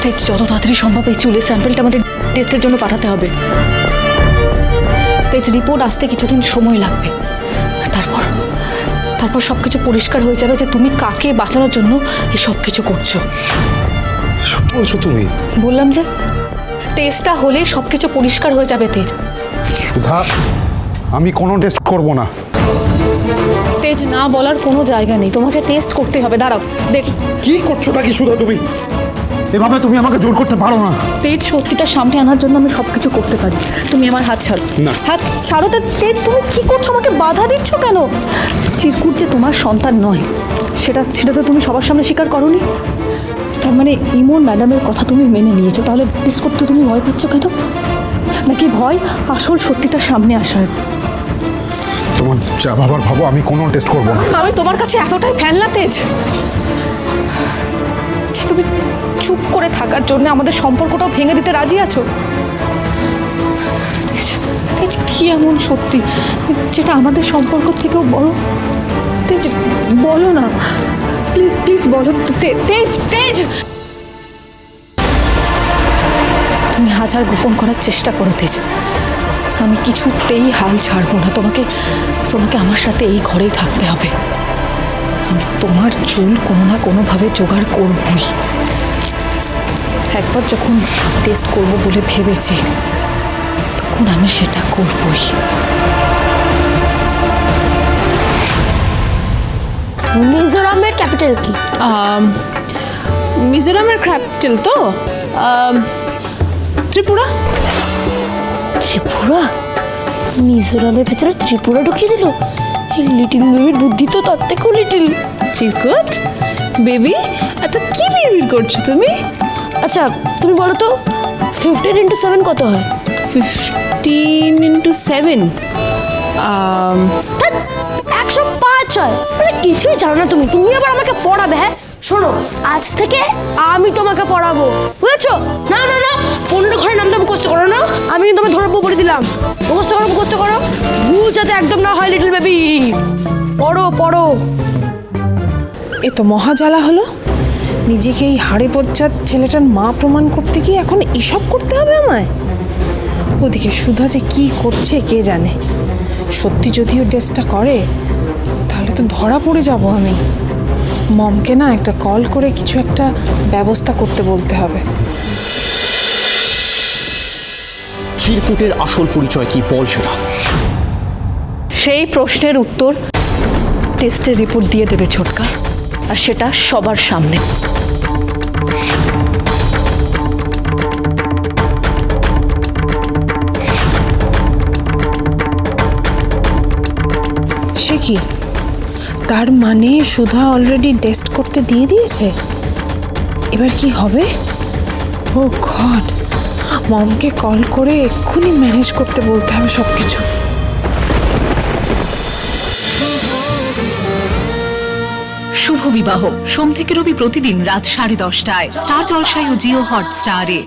তেজ, যত তাড়াতাড়ি সম্ভব এই চুলের স্যাম্পলটা আমাদের টেস্টের জন্য পাঠাতে হবে। তেজ, রিপোর্ট আসতে কিছুদিন সময় লাগবে। তারপর তারপর সব কিছু পরিষ্কার হয়ে যাবে যে তুমি কাকে বাঁচানোর জন্য এই সব কিছু করছো। সব বলছো তুমি? বললাম যে টেস্টটা হলে সব কিছু পরিষ্কার হয়ে যাবে। তেজ, সুধা, আমি কোনো টেস্ট করব না। তেজ, না বলার কোনো জায়গা নেই, তোমাকে টেস্ট করতে হবে। দাঁড়াও, দেখ। কি করছো নাকি সুধা তুমি? এভাবে তুমি আমাকে জোর করতে পারো না। তেজ, সত্যিটা সামনে আনার জন্য আমি সব কিছু করতে পারি। তুমি আমার হাত ছাড়ো। না। হাত ছাড়ো। তেজ, তুমি কি করছো? আমাকে বাধা দিচ্ছ কেন? চিরকুট যে তোমার সন্তান নয়, সেটা তো তুমি সবার সামনে স্বীকার করোনি। তার মানে ইমন ম্যাডামের কথা তুমি মেনে নিয়েছো, তাহলে টেস্ট করতে তুমি ভয় পাচ্ছ কেন? নাকি ভয় আসল সত্যিটা সামনে আসার? তোমার যা ভাবার ভাবো, আমি কোনো টেস্ট করব না। আমি তোমার কাছে এতটাই ফ্যান না তেজ, যে তুমি চুপ করে থাকার জন্য আমাদের সম্পর্কটাও ভেঙে দিতে রাজি আছো। তেজ, তেজ, কি এমন সত্যি যেটা আমাদের সম্পর্ক থেকেও বড়? তেজ, বলো না, প্লিজ প্লিজ বলো। তেজ, তেজ, তুমি হাজার গোপন করার চেষ্টা করো তেজ, আমি কিছুতেই হাল ছাড়বো না। তোমাকে আমার সাথে এই ঘরেই থাকতে হবে। আমি তোমার চুল কোনো না কোনোভাবে জোগাড় করবই। একবার যখন টেস্ট করব বলে ভেবেছি, তখন আমি সেটা করবই। মিজোরামের ক্যাপিটাল কি? মিজোরামের ক্যাপিটাল তো ত্রিপুরা। ত্রিপুরা? মিজোরামের ভেতরে ত্রিপুরা ঢুকিয়ে দিল। এই লিটিল বেবির বুদ্ধি তো তার থেকেও লিটিল। চিরকুট বেবি, এত কি বিড়বিড় করছো তুমি? আচ্ছা তুমি বলো তো 15 into 7 কত হয়? 15 into 7 105 হয়। মানে কিছুই জানো না তুমি। তুমি আবার আমাকে পড়াবে? হ্যাঁ শোনো, আজ থেকে আমি তোমাকে পড়াবো, বুঝেছো? না না না, 15 ঘরের নাম তো মুখস্থ করো না। আমি কিন্তু তোমায় ধরবো বলে দিলাম। মুখস্থ করো। ভুল যাতে একদম না হয় লিটল বেবি। পড়ো। এ তো মহাজ্বালা হলো। নিজেকে এই হাড়ে পর্যার ছেলেটার মা প্রমাণ করতে গিয়ে এখন এসব করতে হবে আমায়। ওদিকে সুধা যে কি করছে কে জানে। সত্যি যদিও টেস্টটা করে, তাহলে তো ধরা পড়ে যাব আমি। মমকে না একটা কল করে কিছু একটা ব্যবস্থা করতে বলতে হবে। চিরকুটের আসল পরিচয় কি বল সেটা। সেই প্রশ্নের উত্তর টেস্টের রিপোর্ট দিয়ে দেবে ছোটকা, আর সেটা সবার সামনে। সে কি? তার মানে সুধা অলরেডি টেস্ট করতে দিয়ে দিয়েছে। এবার কি হবে? ও গড, মমকে কল করে এক্ষুনি ম্যানেজ করতে বলতে হবে সব কিছু। শুভ বিবাহ সোম থেকে রবি প্রতিদিন রাত 10:30টায় স্টার জলসায় ও জিও হটস্টারে।